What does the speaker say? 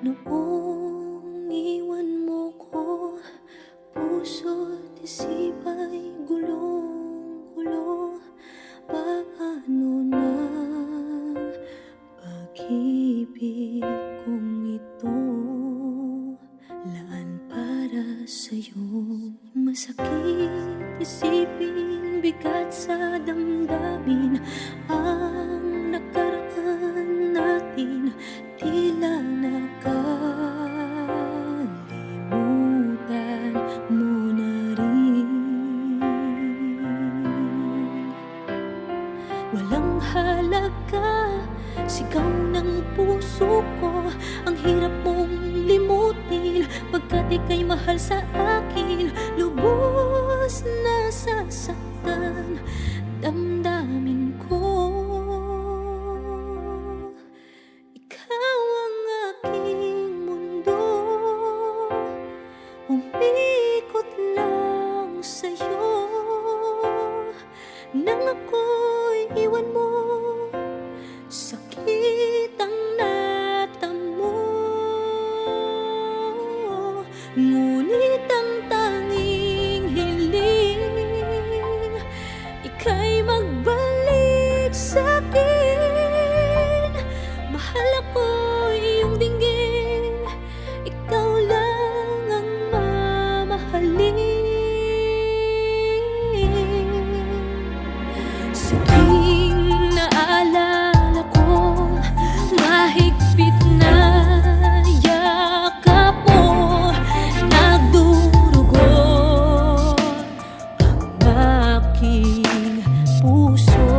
Noong iwan mo ko, puso't isipa'y gulong-gulo. Paano na pag-ibig kong ito? Laan para sa'yo, masakit isipin, bigat sa damdamin. Ang nakaraan natin tila nakalimutan mo na rin. Walang halaga, sigaw ng puso ko. Ang hirap mong limutin, pagkat ika'y mahal sa akin. Lubos na sasaktan damdamin ko. Ikaw ang aking mundo, umikot lang sa'yo. Nang ako'y iwan mo, sakit ang natamo. Ngunit ang tanging hiling, ika'y magbalik sa'kin. Mahal ako iyong dinggin, ikaw lang ang mamahalin. Sa tuwing naalala ko, mahigpit na yakap mo, nagdurugo ang aking puso.